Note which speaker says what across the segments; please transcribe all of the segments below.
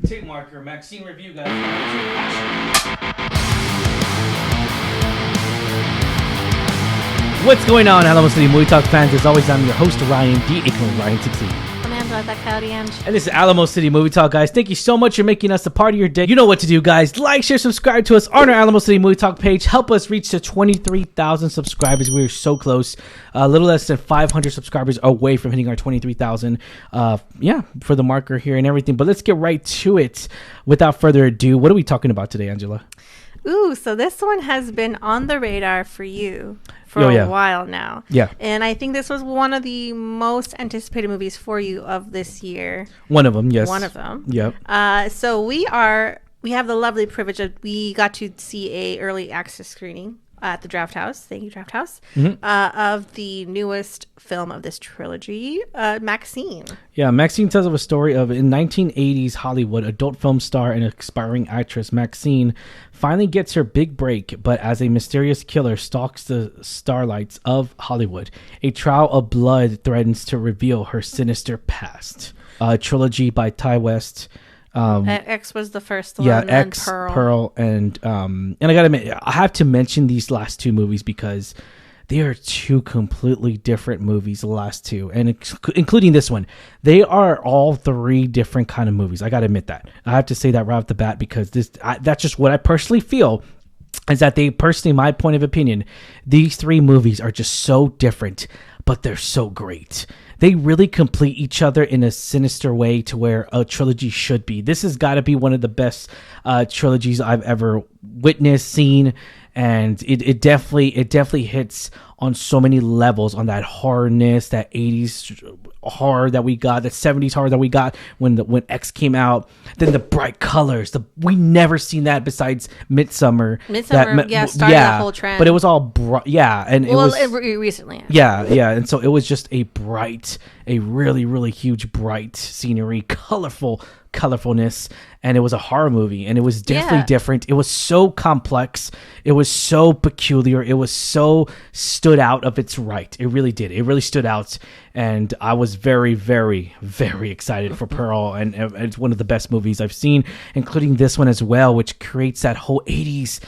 Speaker 1: Tape marker, Maxxine review, guys. What's going on, Alamo City Movie Talk fans? As always, I'm your host, Ryan D. aka Ryan 16. And this is Alamo City Movie Talk, guys. Thank you so much for making us a part of your day. You know what to do, guys. Like, share, subscribe to us on our Alamo City Movie Talk page. Help us reach to 23,000 subscribers. We're so close. A little less than 500 subscribers away from hitting our 23,000. For the marker here and everything. But let's get right to it. Without further ado, what are we talking about today, Angela?
Speaker 2: Ooh, so this one has been on the radar for you for a while now.
Speaker 1: Yeah.
Speaker 2: And I think this was one of the most anticipated movies for you of this year.
Speaker 1: One of them, yes.
Speaker 2: One of them.
Speaker 1: Yep.
Speaker 2: So we have the lovely privilege of we got to see a early access screening at the Draft House. Thank you, Draft House.
Speaker 1: Mm-hmm.
Speaker 2: Of the newest film of this trilogy, Maxxine.
Speaker 1: Yeah, Maxxine tells of a story of in 1980s Hollywood, adult film star and aspiring actress Maxxine finally gets her big break, but as a mysterious killer stalks the starlights of Hollywood, a trail of blood threatens to reveal her sinister past. A trilogy by Ty West.
Speaker 2: X was the first one.
Speaker 1: Yeah, X, Pearl, and I gotta admit, I have to mention these last two movies because they are two completely different movies. The last two, and including this one, they are all three different kind of movies. I gotta admit that. I have to say that right off the bat because that's just what I personally feel. Is that they personally, my point of opinion, these three movies are just so different, but they're so great. They really complete each other in a sinister way to where a trilogy should be. This has got to be one of the best trilogies I've ever witnessed, seen, and it definitely hits on so many levels on that horrorness, that 80s horror that we got, that 70s horror that we got when X came out. Then the bright colors, we never seen that besides Midsommar.
Speaker 2: Started that whole trend.
Speaker 1: But it was all bright, and
Speaker 2: recently.
Speaker 1: Yeah, and so it was just a really, really huge bright scenery, colorfulness, and it was a horror movie, and it was definitely different. It was so complex, it was so peculiar, it was so stood out of its right. It really did. It really stood out, and I was very, very, very excited for Pearl, and it's one of the best movies I've seen, including this one as well, which creates that whole 80s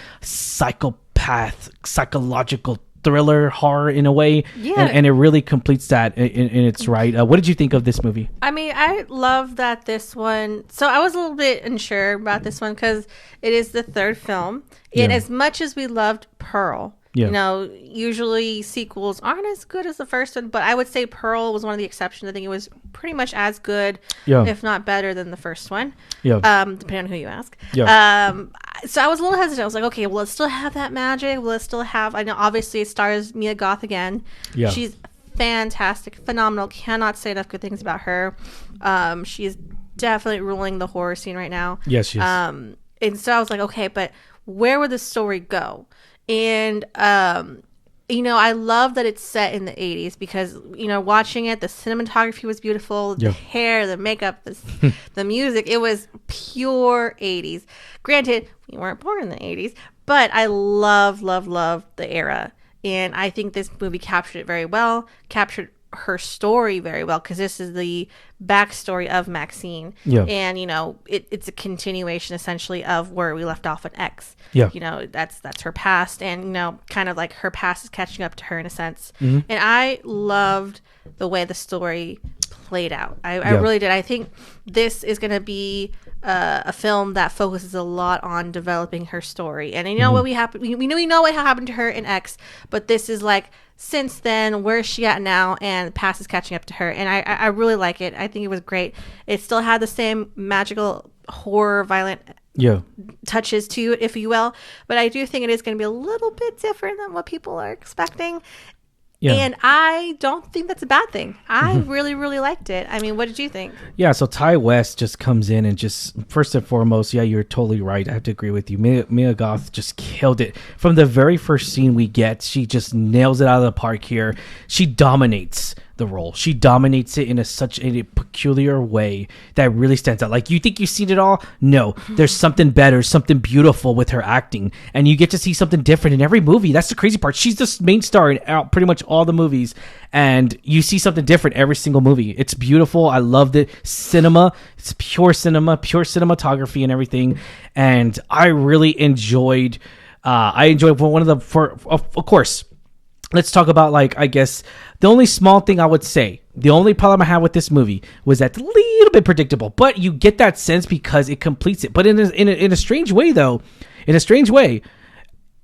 Speaker 1: psychological thriller horror in a way, and it really completes that in its right. What did you think of this movie?
Speaker 2: I mean, I love that this one. So I was a little bit unsure about this one because it is the third film, and as much as we loved Pearl, you know, usually sequels aren't as good as the first one, but I would say Pearl was one of the exceptions. I think it was pretty much as good, if not better, than the first one. Depending on who you ask. So I was a little hesitant. I was like, okay, will it still have that magic? Will it still have? I know obviously it stars Mia Goth again. She's fantastic, phenomenal. Cannot say enough good things about her. She's definitely ruling the horror scene right now.
Speaker 1: Yes, she is.
Speaker 2: And so I was like, okay, but where would the story go? And you know, I love that it's set in the 80s because, you know, watching it, the cinematography was beautiful, the hair, the makeup, the music, it was pure 80s. Granted, we weren't born in the 80s, but I love the era. And I think this movie captured it very well, captured her story very well, because this is the backstory of Maxxine. And, you know, it's a continuation essentially of where we left off at X. You know, that's her past, and, you know, kind of like her past is catching up to her in a sense. And I loved the way the story played out. I really did. I think this is going to be a film that focuses a lot on developing her story. And you know what we know what happened to her in X, but this is like, since then, where is she at now? And the past is catching up to her. And I really like it. I think it was great. It still had the same magical horror, violent touches to it, if you will. But I do think it is going to be a little bit different than what people are expecting. And I don't think that's a bad thing. I really, really liked it. I mean, what did you think? Yeah,
Speaker 1: so Ty West just comes in and just, first and foremost, you're totally right. I have to agree with you. Mia Goth just killed it. From the very first scene we get, she just nails it out of the park here. She dominates the role. She dominates it in such a peculiar way that really stands out. Like, you think you've seen it all? No, there's something better, something beautiful with her acting, and you get to see something different in every movie. That's the crazy part. She's the main star in pretty much all the movies, and you see something different every single movie. It's beautiful. I loved it. Cinema, it's pure cinema, pure cinematography and everything, and I really enjoyed. One of the of course. Let's talk about, like, I guess the only small thing I would say, the only problem I had with this movie was that it's a little bit predictable, but you get that sense because it completes it. But in a strange way, though,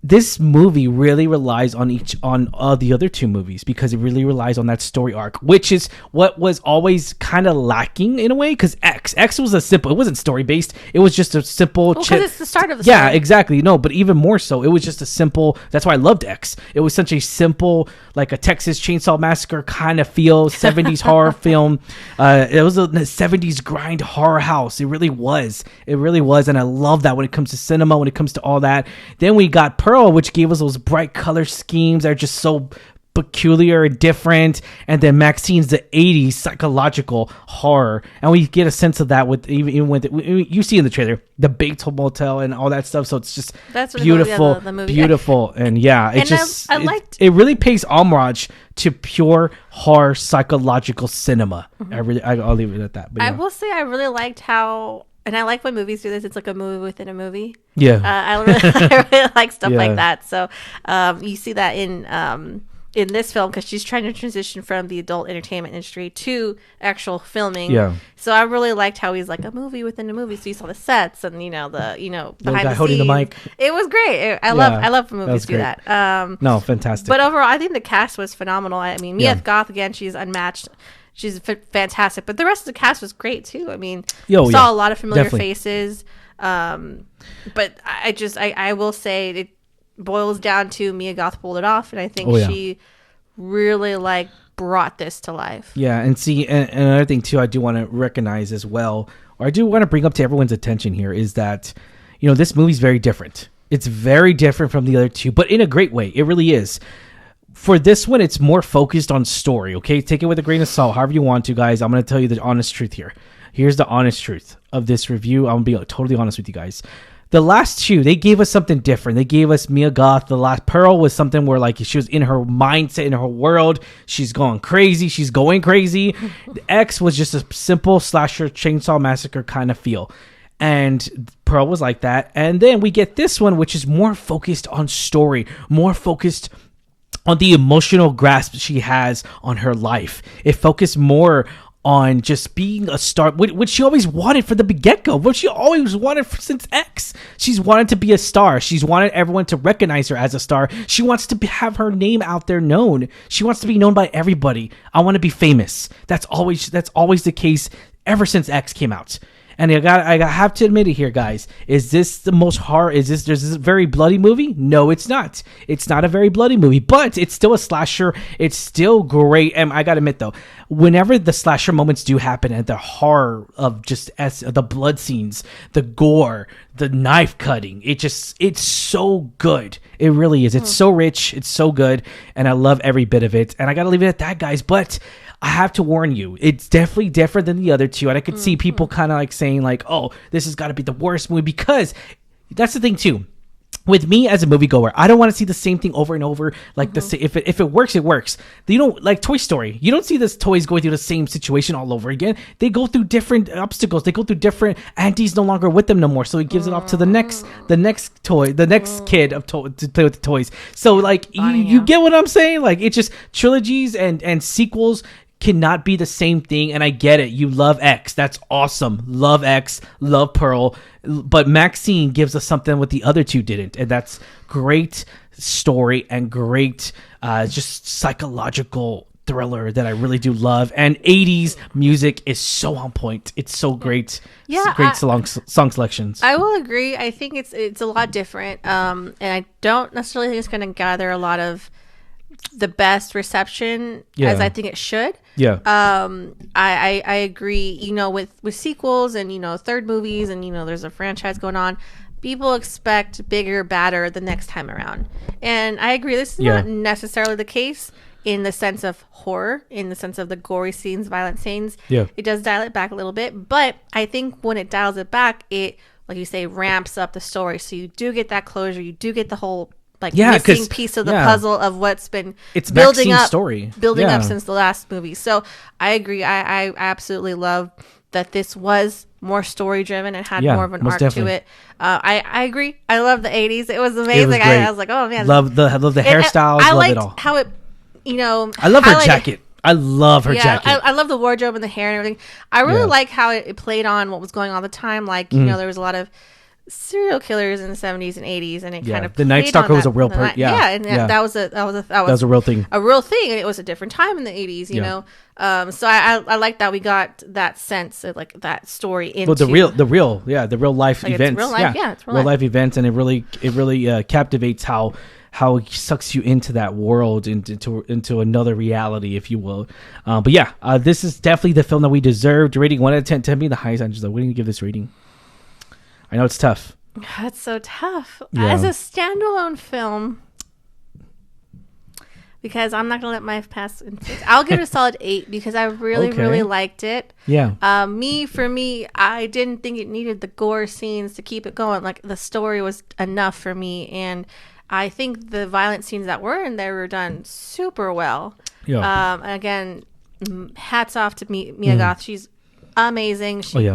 Speaker 1: this movie really relies on the other two movies, because it really relies on that story arc, which is what was always kind of lacking in a way. Because X was it wasn't story based. It was just a simple.
Speaker 2: Because it's the start of the story.
Speaker 1: Yeah, exactly. No, but even more so, it was just a simple. That's why I loved X. It was such a simple, like a Texas Chainsaw Massacre kind of feel, 70s horror film. It was a 70s grind horror house. It really was. And I love that when it comes to cinema, when it comes to all that. Then we got Pearl, which gave us those bright color schemes that are just so peculiar and different. And then MaXXine's the 80s psychological horror, and we get a sense of that with even with you see in the trailer the Bates Motel and all that stuff. So it's just beautiful, the movie. Beautiful, and yeah, it really pays homage to pure horror psychological cinema. I'll leave it at that. But
Speaker 2: I will say I really liked how. And I like when movies do this. It's like a movie within a movie.
Speaker 1: Yeah.
Speaker 2: I really like stuff like that. So you see that in this film, because she's trying to transition from the adult entertainment industry to actual filming.
Speaker 1: Yeah.
Speaker 2: So I really liked how he's like a movie within a movie. So you saw the sets and the behind the scenes.
Speaker 1: Holding the mic.
Speaker 2: It was great. I love when movies do that.
Speaker 1: No, fantastic.
Speaker 2: But overall, I think the cast was phenomenal. I mean, Mia Goth, again, she's unmatched. She's fantastic, but the rest of the cast was great too. I mean, saw a lot of familiar faces. But I will say it boils down to Mia Goth pulled it off, and I think she really brought this to life.
Speaker 1: Yeah, and see, and another thing too, I do want to recognize as well, or I do want to bring up to everyone's attention here, is that this movie's very different. It's very different from the other two, but in a great way. It really is. For this one, it's more focused on story, okay? Take it with a grain of salt, however you want to, guys. I'm going to tell you the honest truth here. Here's the honest truth of this review. I'm going to be totally honest with you guys. The last two, they gave us something different. They gave us Mia Goth. The last Pearl was something where, like, she was in her mindset, in her world. She's going crazy. The X was just a simple slasher Chainsaw Massacre kind of feel. And Pearl was like that. And then we get this one, which is more focused on story, more focused on the emotional grasp she has on her life. It focused more on just being a star, which she always wanted from the get-go, what she always wanted since X. She's wanted to be a star. She's wanted everyone to recognize her as a star. She wants to have her name out there known. She wants to be known by everybody. I want to be famous. That's always the case ever since X came out. And I have to admit it here, guys. Is this the most horror? Is this a very bloody movie? No, it's not. It's not a very bloody movie, but it's still a slasher. It's still great. And I gotta admit though, whenever the slasher moments do happen and the horror of just the blood scenes, the gore, the knife cutting, it's so good. It really is. It's so rich. It's so good. And I love every bit of it. And I gotta leave it at that, guys. But I have to warn you, it's definitely different than the other two. And I could see people kind of like saying like, oh, this has got to be the worst movie, because that's the thing too. With me as a moviegoer, I don't want to see the same thing over and over. Like if it works, it works. Like Toy Story. You don't see this toys going through the same situation all over again. They go through different obstacles. They go through different. Auntie's no longer with them no more, so he gives it off to the next toy, the next kid to play with the toys. So like you get what I'm saying? Like it's just trilogies and sequels cannot be the same thing. And I get it. You love X. That's awesome. Love X. Love Pearl. But MaXXine gives us something what the other two didn't. And that's great story and great just psychological thriller that I really do love. And 80s music is so on point. It's so great. Yeah, great song selections.
Speaker 2: I will agree. I think it's a lot different. And I don't necessarily think it's going to gather a lot of the best reception as I think it should.
Speaker 1: Yeah.
Speaker 2: I agree, with sequels and, third movies and, there's a franchise going on. People expect bigger, badder the next time around. And I agree. This is not necessarily the case. in the sense of horror, in the sense of the gory scenes, violent scenes.
Speaker 1: Yeah.
Speaker 2: It does dial it back a little bit, but I think when it dials it back, it, like you say, ramps up the story. So you do get that closure. You do get the whole missing piece of the puzzle of what's been building up since the last movie. So I agree. I absolutely love that this was more story driven and had more of an arc to it. I agree. I love the 80s. It was amazing. I was like, oh man,
Speaker 1: love the hairstyles.
Speaker 2: I
Speaker 1: love it all.
Speaker 2: How it,
Speaker 1: I love her jacket. I love her jacket.
Speaker 2: I love the wardrobe and the hair and everything. I really like how it played on what was going on at the time. Like, there was a lot of serial killers in the 70s and 80s, and it kind of
Speaker 1: the Night Stalker was a real person.
Speaker 2: That was
Speaker 1: a real thing.
Speaker 2: A real thing, and it was a different time in the 80s. You know, so I like that we got that sense of like that story into
Speaker 1: the real life events.
Speaker 2: It's
Speaker 1: real life events, and it really captivates how it sucks you into that world, into another reality, if you will. But this is definitely the film that we deserved. Rating 1 out of 10. Tell me the highest. I'm just like, what do you give this rating? I know it's tough.
Speaker 2: That's so tough.
Speaker 1: Yeah.
Speaker 2: As a standalone film, because I'm not going to let my pass. I'll give it a solid 8 because I really liked it.
Speaker 1: Yeah.
Speaker 2: For me, I didn't think it needed the gore scenes to keep it going. Like, the story was enough for me, and I think the violent scenes that were in there were done super well.
Speaker 1: Yeah.
Speaker 2: Again, hats off to Mia Goth. She's amazing. She,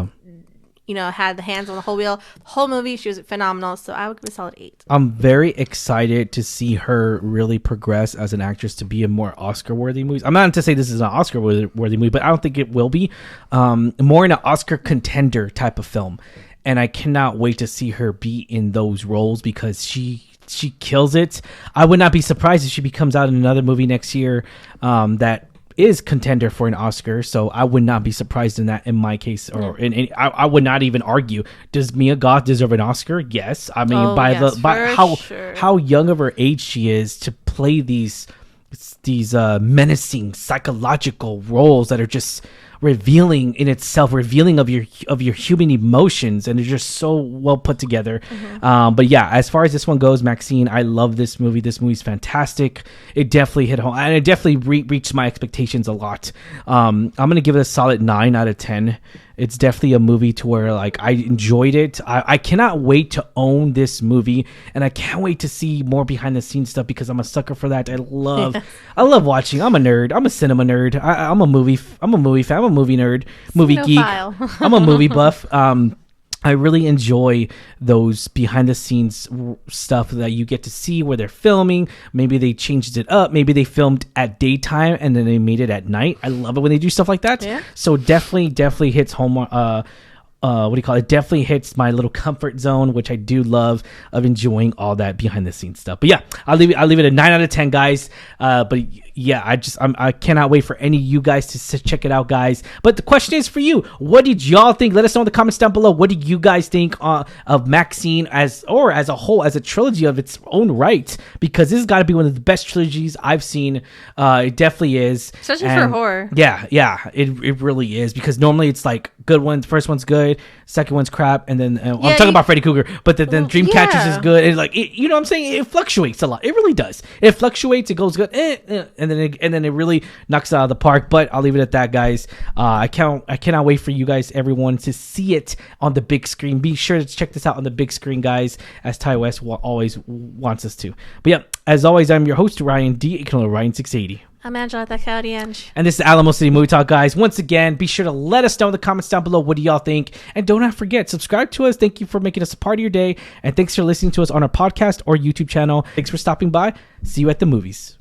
Speaker 2: had the hands on the whole wheel. The whole movie, she was phenomenal. So I would give it a solid 8. I'm
Speaker 1: very excited to see her really progress as an actress to be in more Oscar-worthy movies. I'm not to say this is an Oscar-worthy movie, but I don't think it will be. More in an Oscar contender type of film. And I cannot wait to see her be in those roles because she kills it. I would not be surprised if she comes out in another movie next year that is contender for an Oscar. So I would not be surprised in that, in my case, or I would not even argue. Does Mia Goth deserve an Oscar? Yes. I mean, how young of her age she is to play these menacing psychological roles that are just revealing of your human emotions, and they're just so well put together. But as far as this one goes, Maxxine, I love this movie. This movie's fantastic. It definitely hit home, and it definitely reached my expectations a lot. I'm gonna give it a solid 9 out of 10. It's definitely a movie to where like I enjoyed it. I cannot wait to own this movie, and I can't wait to see more behind the scenes stuff because I'm a sucker for that. I love watching. I'm a nerd. I'm a cinema nerd. I'm a movie fan. I'm a movie nerd, movie geek. I'm a movie buff. I really enjoy those behind the scenes stuff that you get to see where they're filming. Maybe they changed it up. Maybe they filmed at daytime and then they made it at night. I love it when they do stuff like that. Yeah. So definitely hits home. Definitely hits my little comfort zone, which I do love, of enjoying all that behind the scenes stuff. But I'll leave it a 9 out of 10, guys. I cannot wait for any of you guys to check it out, guys. But the question is for you: what did y'all think? Let us know in the comments down below. What do you guys think of Maxxine as a whole, as a trilogy of its own right? Because this has got to be one of the best trilogies I've seen. It definitely is,
Speaker 2: especially for horror.
Speaker 1: Yeah, it really is, because normally it's like good one, first one's good, second one's crap, and then I'm talking about Freddy Krueger, but then Dreamcatchers is good, and you know what I'm saying? It fluctuates a lot. It really does. It fluctuates. It goes good, and then it really knocks it out of the park. But I'll leave it at that, guys. I cannot wait for you guys, everyone, to see it on the big screen. Be sure to check this out on the big screen, guys, as Ty West always wants us to. But as always, I'm your host, Ryan D. You can Ryan 680.
Speaker 2: I'm Angela Thakaudianj.
Speaker 1: And this is Alamo City Movie Talk, guys. Once again, be sure to let us know in the comments down below. What do y'all think? And don't forget, subscribe to us. Thank you for making us a part of your day. And thanks for listening to us on our podcast or YouTube channel. Thanks for stopping by. See you at the movies.